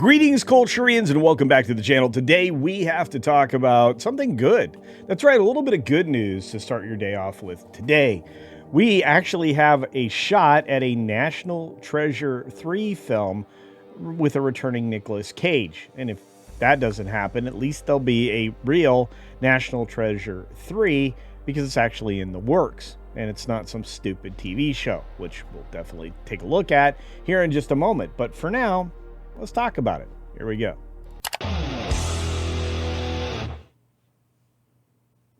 Greetings, Culturians, and welcome back to the channel. Today, we have to talk about something good. That's right, a little bit of good news to start your day off with. Today, we actually have a shot at a National Treasure 3 film with a returning Nicolas Cage. And if that doesn't happen, at least there'll be a real National Treasure 3 because it's actually in the works. And it's not some stupid TV show, which we'll definitely take a look at here in just a moment. But for now, let's talk about it. Here we go.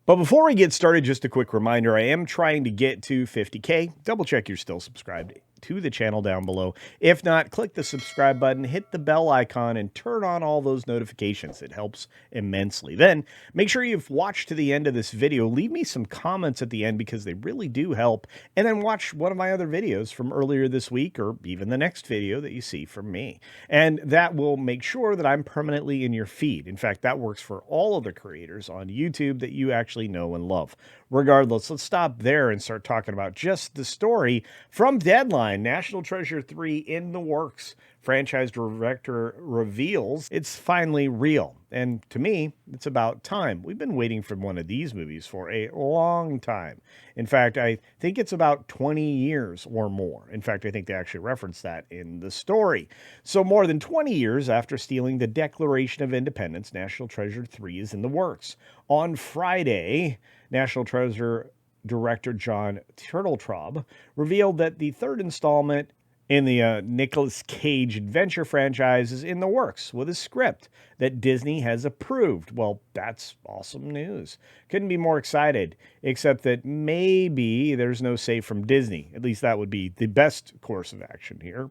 But before we get started, just a quick reminder, I am trying to get to 50K. Double check you're still subscribed to the channel down below. If not, click the subscribe button, hit the bell icon, and turn on all those notifications. It helps immensely. Then, make sure you've watched to the end of this video. Leave me some comments at the end because they really do help. And then watch one of my other videos from earlier this week or even the next video that you see from me. And that will make sure that I'm permanently in your feed. In fact, that works for all of the creators on YouTube that you actually know and love. Regardless, let's stop there and start talking about just the story from Deadline. National Treasure 3 in the works. Franchise director reveals it's finally real. And to me, it's about time. We've been waiting for one of these movies for a long time. In fact, I think it's about 20 years or more. In fact, I think they actually reference that in the story. So more than 20 years after stealing the Declaration of Independence, National Treasure 3 is in the works. On Friday, National Treasure director John Turteltaub revealed that the third installment in the Nicolas Cage adventure franchise is in the works with a script that Disney has approved. Well, that's awesome news. Couldn't be more excited, except that maybe there's no say from Disney. At least that would be the best course of action here.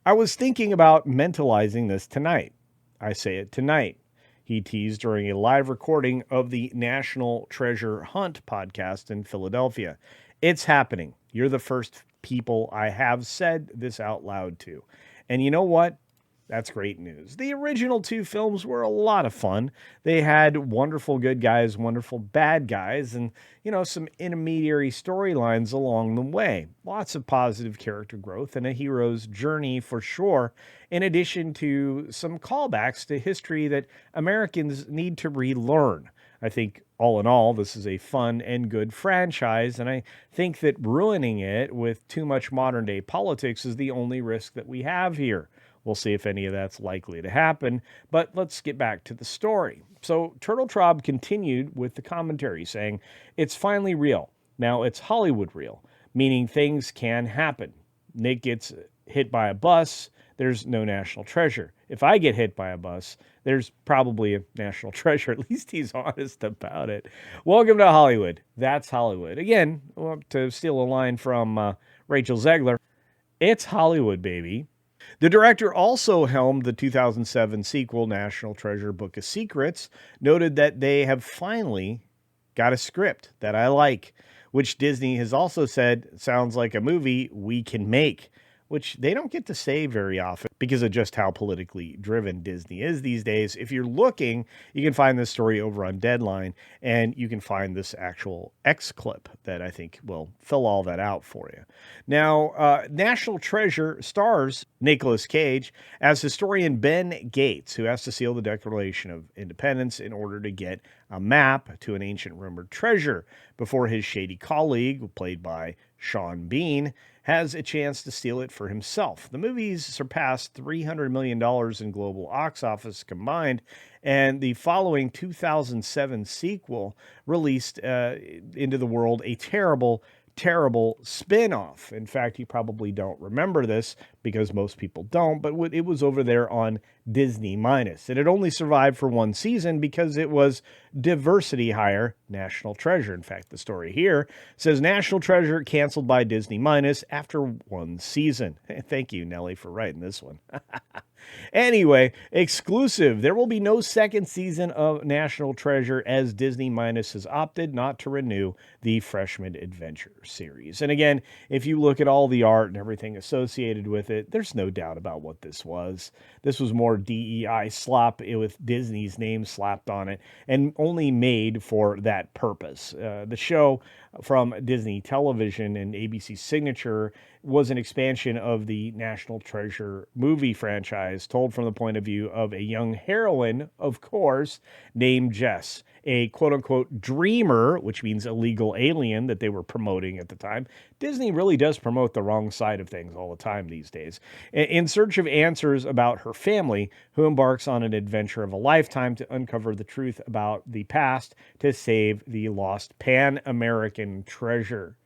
I was thinking about mentalizing this tonight. I say it tonight. He teased during a live recording of the National Treasure Hunt podcast in Philadelphia. It's happening. You're the first people I have said this out loud to. And you know what? That's great news. The original two films were a lot of fun. They had wonderful good guys, wonderful bad guys, and, some intermediary storylines along the way. Lots of positive character growth and a hero's journey for sure, in addition to some callbacks to history that Americans need to relearn. I think all in all, this is a fun and good franchise, and I think that ruining it with too much modern day politics is the only risk that we have here. We'll see if any of that's likely to happen, but let's get back to the story. So Turteltaub continued with the commentary saying, it's finally real. Now it's Hollywood real, meaning things can happen. Nick gets hit by a bus, there's no national treasure. If I get hit by a bus, there's probably a national treasure. At least he's honest about it. Welcome to Hollywood. That's Hollywood. Again, to steal a line from Rachel Zegler, it's Hollywood, baby. The director also helmed the 2007 sequel, National Treasure Book of Secrets, noted that they have finally got a script that I like, which Disney has also said sounds like a movie we can make, which they don't get to say very often because of just how politically driven Disney is these days. If you're looking, you can find this story over on Deadline, and you can find this actual X clip that I think will fill all that out for you. Now, National Treasure stars Nicolas Cage as historian Ben Gates, who has to seal the Declaration of Independence in order to get a map to an ancient rumored treasure before his shady colleague, played by Sean Bean, has a chance to steal it for himself. The movies surpassed $300 million in global box office combined, and the following 2007 sequel released into the world a terrible spin-off. In fact, you probably don't remember this because most people don't, but it was over there on Disney Minus. And it only survived for one season because it was diversity hire National Treasure. In fact, the story here says National Treasure canceled by Disney Minus after one season. Thank you, Nelly, for writing this one. Anyway, exclusive. There will be no second season of National Treasure as Disney Minus has opted not to renew the Freshman Adventure series. And again, if you look at all the art and everything associated with it, there's no doubt about what this was. This was more DEI slop with Disney's name slapped on it and only made for that purpose. The show from Disney Television and ABC Signature was an expansion of the National Treasure movie franchise, told from the point of view of a young heroine, of course, named Jess, a quote-unquote dreamer, which means illegal alien that they were promoting at the time. Disney really does promote the wrong side of things all the time these days. In search of answers about her family, who embarks on an adventure of a lifetime to uncover the truth about the past to save the lost Pan-American treasure.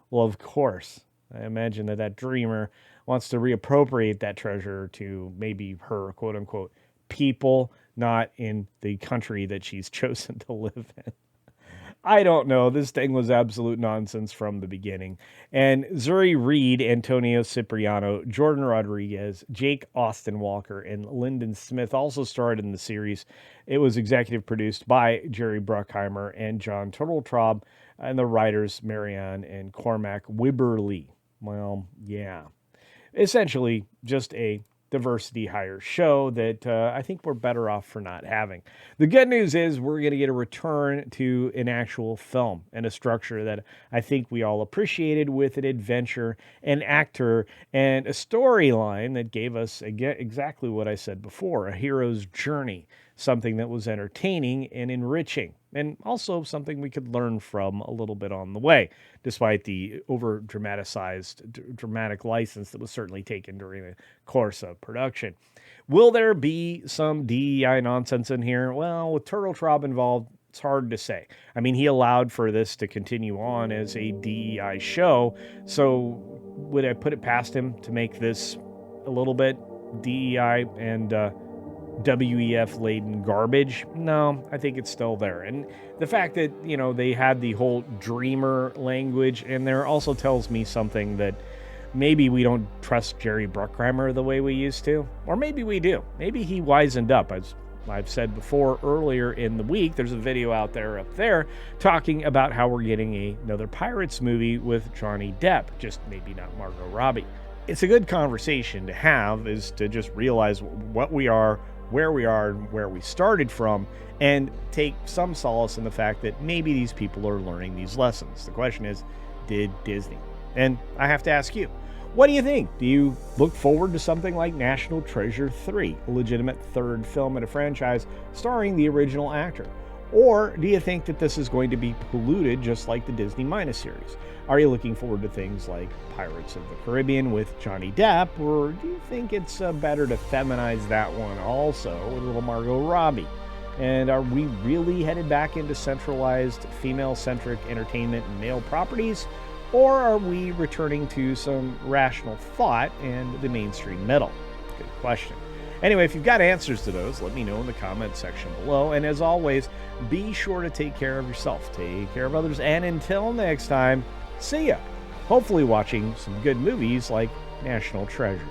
Well, of course, I imagine that dreamer wants to reappropriate that treasure to maybe her quote unquote people, not in the country that she's chosen to live in. I don't know. This thing was absolute nonsense from the beginning. And Zuri Reed, Antonio Cipriano, Jordan Rodriguez, Jake Austin Walker, and Lyndon Smith also starred in the series. It was executive produced by Jerry Bruckheimer and John Turteltaub, and the writers Marianne and Cormac Wibberley. Well, yeah. Essentially, just a diversity hire show that I think we're better off for not having. The good news is we're going to get a return to an actual film and a structure that I think we all appreciated, with an adventure, an actor, and a storyline that gave us exactly what I said before, a hero's journey, something that was entertaining and enriching, and also something we could learn from a little bit on the way, despite the over-dramatized, dramatic license that was certainly taken during the course of production. Will there be some DEI nonsense in here? Well, with Turteltaub involved, it's hard to say. I mean, he allowed for this to continue on as a DEI show, so would I put it past him to make this a little bit DEI and WEF laden garbage? No, I think it's still there. And the fact that, they had the whole dreamer language in there also tells me something, that maybe we don't trust Jerry Bruckheimer the way we used to, or maybe we do. Maybe he wisened up. As I've said before, earlier in the week, there's a video out there talking about how we're getting another Pirates movie with Johnny Depp, just maybe not Margot Robbie. It's a good conversation to have, is to just realize what we are, where we are, and where we started from, and take some solace in the fact that maybe these people are learning these lessons. The question is, did Disney? And I have to ask you, what do you think? Do you look forward to something like National Treasure 3, a legitimate third film in a franchise starring the original actor? Or do you think that this is going to be polluted just like the Disney Minus series? Are you looking forward to things like Pirates of the Caribbean with Johnny Depp, or do you think it's better to feminize that one also with a little Margot Robbie? And are we really headed back into centralized female-centric entertainment and male properties, or are we returning to some rational thought and the mainstream middle? Good question. Anyway, if you've got answers to those, let me know in the comments section below. And as always, be sure to take care of yourself, take care of others, and until next time, see ya. Hopefully watching some good movies like National Treasure.